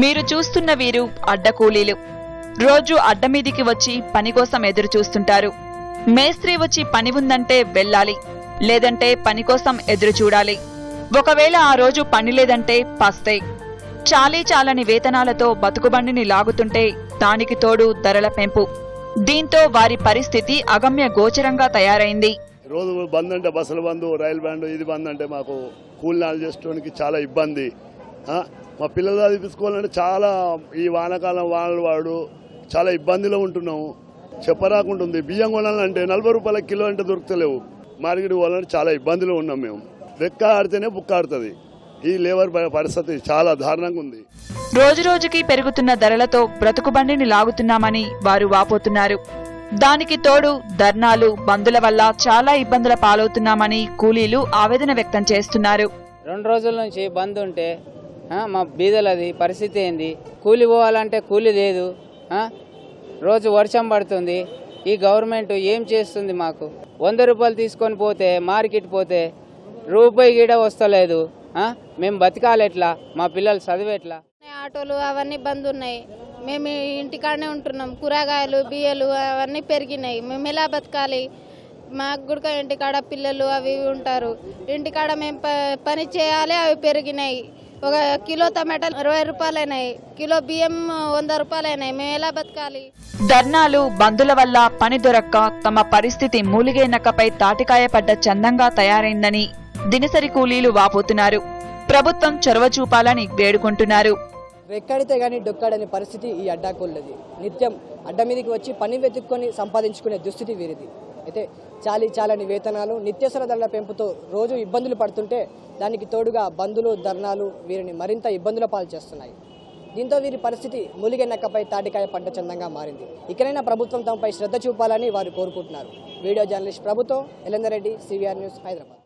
మీరు చూస్తున్న వీరు అడ్డకూలీలు. రోజు అడ్డమీదికి వచ్చి పని కోసం ఎదురు చూస్తుంటారు. మేస్త్రి వచ్చి పని ఉందంటే వెళ్ళాలి, లేదంటే పని కోసం ఎదురు చూడాలి. ఒకవేళ ఆ రోజు పని లేదంటే పస్తే. చాలని వేతనాలతో బతుకుబండిని లాగుతుంటే దానికి తోడు ధరల పెంపు. దీంతో వారి పరిస్థితి అగమ్య గోచరంగా తయారైంది. రోజు బంద్ అంటే బస్సులు బంద్, రైలు బంద్, ఇది బంద్ అంటే మాకు కూలినాలు చేసుకోవడానికి చాలా ఇబ్బంది. మా పిల్లలు చదివించుకోవాలంటే చాలా ఈ వానాకాలం వాడు చాలా ఇబ్బందిలో ఉంటున్నాము. చెప్పరాకుంటుంది. బియ్యం కొనాలంటే 40 రూపాయల కిలో అంటే దొరుకుతలేవు. మార్కెట్ పోవాలంటే చాలా ఇబ్బందిలో ఉన్నాం మేము. రెక్క ఆడితేనే బుక్క ఆడుతుంది. ఈ లేబర్ పరిస్థితి చాలా దారుణంగా ఉంది. రోజురోజుకి పెరుగుతున్న ధరలతో బ్రతుకుబండిని లాగుతున్నామని వారు వాపోతున్నారు. దానికి తోడు ధర్నాలు, బందుల వల్ల చాలా ఇబ్బందుల పాలవుతున్నామని కూలీలు ఆవేదన వ్యక్తం చేస్తున్నారు. 2 రోజుల నుంచి బంద్ ఉంటే మా బీదలది పరిస్థితి ఏంది? కూలి పోవాలంటే కూలి లేదు. రోజు వర్షం పడుతుంది. ఈ గవర్నమెంట్ ఏం చేస్తుంది? మాకు 100 రూపాయలు తీసుకొని పోతే మార్కెట్ పోతే రూపాయి గీడ వస్తలేదు. మేము బతకాలి ఎట్లా? మా పిల్లలు చదివేట్లా? ఆటోలు అవన్నీ బంద్ ఉన్నాయి. మేము ఇంటికాడనే ఉంటున్నాం. కూరగాయలు, బియ్యలు అవన్నీ పెరిగినాయి. మేము ఎలా బతకాలి? మాకు కూడా ఇంటికాడ పిల్లలు అవి ఉంటారు. ఇంటికాడ మేము పని చేయాలి. అవి పెరిగినాయి. ఒక కిలో టమాటాలు 20 రూపాయలైనాయి. కిలో బియ్యం 100 రూపాయలైనాయి. మేము ఎలా బతకాలి? ధర్నాలు, బందుల వల్ల పని దొరక్క తమ పరిస్థితి మూలిగే నక్కపై తాటికాయ పడ్డ చందంగా తయారైందని దినసరి కూలీలు వాపోతున్నారు. ప్రభుత్వం చొరవ చూపాలని వేడుకుంటున్నారు. రెక్కడితే గానీ డొక్కాడని పరిస్థితి ఈ అడ్డాకూళ్ళది. నిత్యం అడ్డ మీదకి వచ్చి పని వెతుక్కొని సంపాదించుకునే దుస్థితి వీరిది. అయితే చాలని వేతనాలు, నిత్యావసర ధరల పెంపుతో రోజు ఇబ్బందులు పడుతుంటే దానికి తోడుగా బందులు, ధర్నాలు వీరిని మరింత ఇబ్బందుల పాలు చేస్తున్నాయి. దీంతో వీరి పరిస్థితి మూలిగే నక్కపై తాటికాయ పడ్డ చందంగా మారింది. ఇకనైనా ప్రభుత్వం తమపై శ్రద్ధ చూపాలని వారు కోరుకుంటున్నారు. వీడియో జర్నలిస్ట్ ప్రభుత్వం, ఎలందరెడ్డి, సివిఆర్ న్యూస్, హైదరాబాద్.